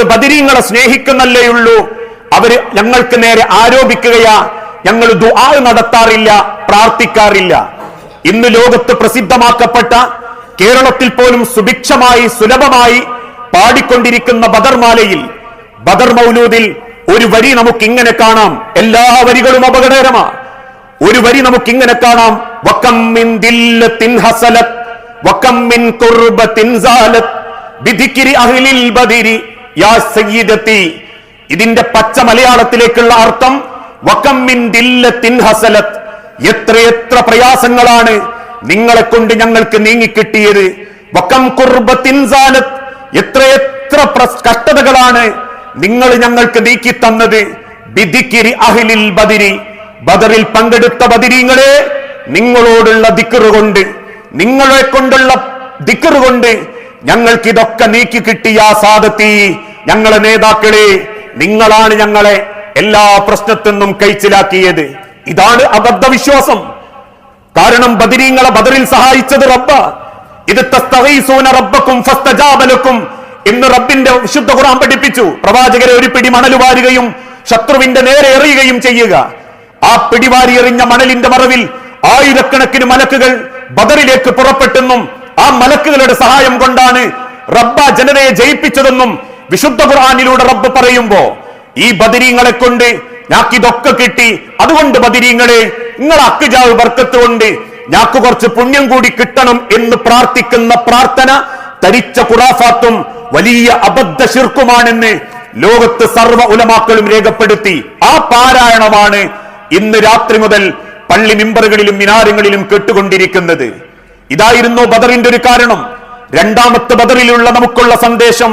ബദരീങ്ങളെ സ്നേഹിക്കുന്നല്ലേയുള്ളൂ, അവര് ഞങ്ങൾക്ക് നേരെ ആരോപിക്കുകയാ, ഞങ്ങൾ ദുആ നടത്താറില്ല, പ്രാർത്ഥിക്കാറില്ല. ഇന്ന് ലോകത്ത് പ്രസിദ്ധമാക്കപ്പെട്ട, കേരളത്തിൽ പോലും സുഭിക്ഷമായി സുലഭമായി പാടിക്കൊണ്ടിരിക്കുന്ന ബദർമാലയിൽ, ബദർ മൗലൂദിൽ ഒരു വരി നമുക്ക് ഇങ്ങനെ കാണാം. എല്ലാ വരികളും അപകടകരമാണ്. ഒരു വരി നമുക്ക് ഇങ്ങനെ കാണാം: വകം മിൻ ദില്ലത്തിൻ ഹസലത് വകം മിൻ ഖുർബത്തിൻ സാലത് ബിദിക്രി അഹ്ലിൽ ബദരി യാ സയ്യിദതി. ഇതിന്റെ പച്ച മലയാളത്തിലേക്കുള്ള അർത്ഥം വകം മിൻ ദില്ലത്തിൻ ഹസലത്, എത്രയെത്ര പ്രയാസങ്ങളാണ് നിങ്ങളെ കൊണ്ട് ഞങ്ങൾക്ക് നീങ്ങിക്കിട്ടിയത്. വകം ഖുർബത്തിൻ സാലത്, എത്രയെത്ര കഷ്ടതകളാണ് നിങ്ങൾ ഞങ്ങൾക്ക് നീക്കി തന്നത്. ബിദിക്രി അഹ്ലിൽ ബദരി, ബദറിൽ പങ്കെടുത്ത ബദരീങ്ങളെ, നിങ്ങളോടുള്ള ദിക്റ് കൊണ്ട്, നിങ്ങളെ കൊണ്ടുള്ള ദിക്റ് കൊണ്ട് ഞങ്ങൾക്ക് ഇതൊക്കെ നീക്കി കിട്ടിയ സാദത്തി, ഞങ്ങളെ നേതാക്കളെ, നിങ്ങളാണ് ഞങ്ങളെ എല്ലാ പ്രശ്നത്തിൽ നിന്നും കഴിച്ചിലാക്കിയത്. ഇതാണ് അബദ്ധവിശ്വാസം. കാരണം ബദരീങ്ങളെ ബദറിൽ സഹായിച്ചത് റബ്ബ. ഇത് തസ്തഗീസൂന റബ്ബക്കും ഫസ്തജാബ ലക്കും എന്ന് റബ്ബിന്റെ വിശുദ്ധ ഖുർആൻ പഠിപ്പിച്ചു. പ്രവാചകരെ ഒരു പിടി മണൽ വാരുകയും ശത്രുവിന്റെ നേരെ എറിയുകയും ചെയ്യുക. ആ പിടിവാരി എറിഞ്ഞ മണലിന്റെ മറവിൽ ആയിരക്കണക്കിന് മലക്കുകൾ ബദറിലേക്ക് പുറപ്പെട്ടെന്നും ആ മലക്കുകളുടെ സഹായം കൊണ്ടാണ് റബ്ബ ജനതയെ ജയിപ്പിച്ചതെന്നും വിശുദ്ധ ഖുർആനിലൂടെ റബ്ബ് പറയുമ്പോ, ഈ ബദരീങ്ങളെ കൊണ്ട് ഞാക്കിതൊക്കെ കിട്ടി, അതുകൊണ്ട് ബദരീങ്ങളെ നിങ്ങൾ അക്കുജാവ് ബർക്കത്ത് കൊണ്ട് ഞാക്ക് കുറച്ച് പുണ്യം കൂടി കിട്ടണം എന്ന് പ്രാർത്ഥിക്കുന്ന പ്രാർത്ഥന തരിച്ച ഖുറാഫാത്തും വലിയ അബദ്ധ ശിർക്കുമാണെന്ന് ലോകത്ത് സർവ്വ ഉലമാക്കളും രേഖപ്പെടുത്തി. ആ പാരായണമാണ് ഇന്ന് രാത്രി മുതൽ പള്ളി മിമ്പറുകളിലും മിനാരങ്ങളിലും കേട്ടുകൊണ്ടിരിക്കുന്നത്. ഇതായിരുന്നു ബദറിന്റെ ഒരു കാരണം. രണ്ടാമത്തെ ബദറിലുള്ള നമുക്കുള്ള സന്ദേശം